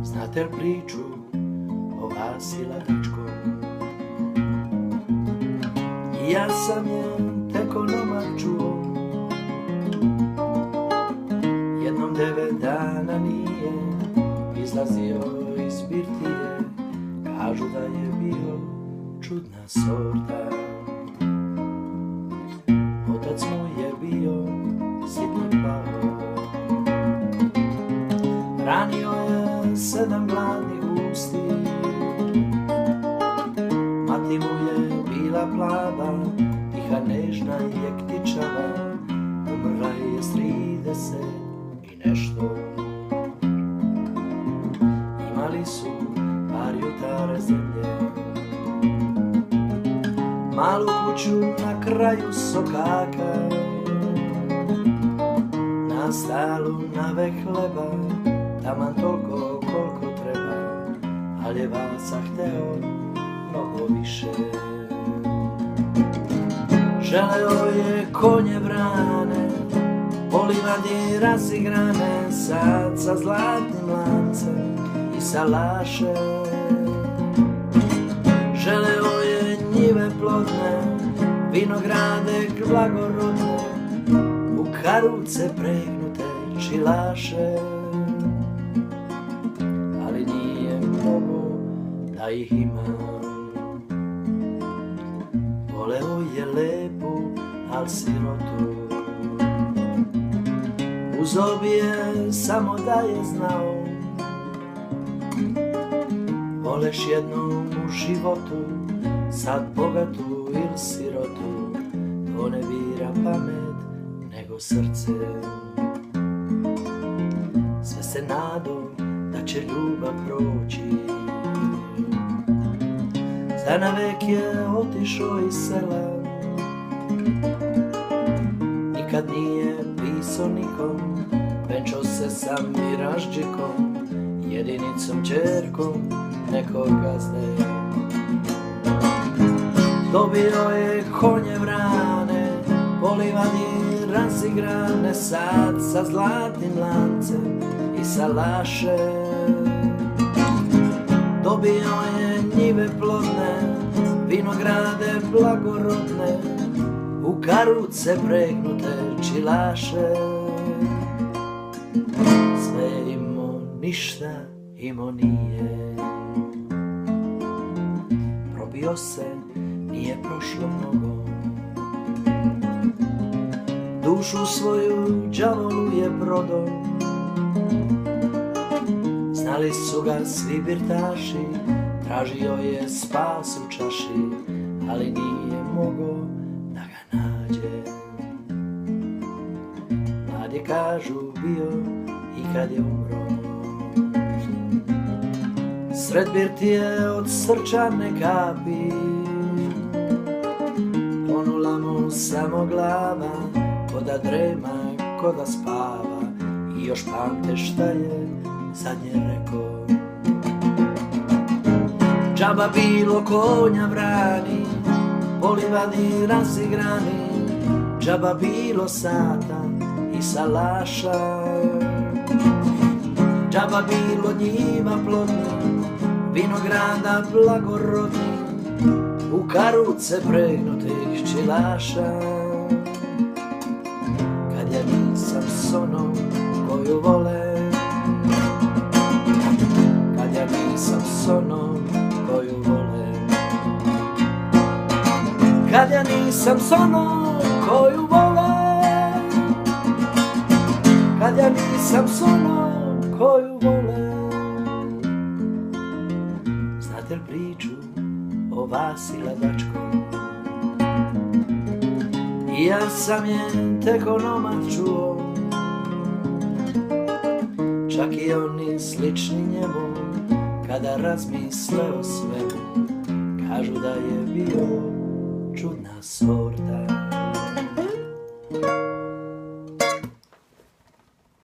Znate li priču o Vasi Ladačkom? Ja sam je tek onomad čuo. Jednom 9 dana nije izlazio iz birtije. Kažu da je bio čudna sorta. Otac mu je bio sitni pao. Ranio je 7 gladnih usti. Mati mu je bila plava, tiha, nežna i jektičava. Umrla je s 30 i nešto. Imali su par jutara zemlje, malu kuću na kraju sokaka, na stalu nave hleba, taman toliko koliko treba, ali je Vasa hteo mnogo više. Želeo je konje vrane, po livadi razigrane, sad sa zlatnim lancem i salaše. Želeo je njive plodne, vinograde blagorodne, u karuce pregnute čilaše. Ali nije mogo da ih ima. Voleo je lepu, al sirotu. Uzeo bi je samo da je znao. Voleš jednom u životu, sad bogatu ili sirotu. To ne bira pamet, nego srce. Sve se nado da će ljubav proći. Za navek je otišao iz sela. Nikad nije pisao nikom, venčao se sa Miražđikom, jedinicom ćerkom nekog gazde. Dobio je konje vrane, po livadi razigrane, sad sa zlatnim lancem i salaše. Dobio je njive plodne, vinograde blagorodne, u karuce pregnute čilaše. Sve imao, ništa imao nije. Probio se, nije prošlo mnogo. Dušu svoju đavolu je prodao. Znali su ga svi birtaši, tražio je spas u čaši, ali nije mogo da ga nađe. Mlad je, kažu, bio i kad je umro. Sred birtije od srčane kapi, ponula mu samo glava, ko da drema, ko da spava. I još pamte šta je zadnje rekao. Džaba bilo konja vrani, po livadi razigrani, džaba bilo sata i salaša. Džaba bilo njiva plodna, vinograda blagorodni, u karuce pregnutih čilaša. Kad ja nisam s onom koju vole, kad ja nisam s onom koju vole, kad ja nisam s onom koju vole, kad ja nisam s onom koju vole. Znate li priču o Vasi Ladačkom? Ja sam je tek onomad čuo, čak i oni slični njemu, kada razmisle o svemu, kažu da je bio čudna sorta.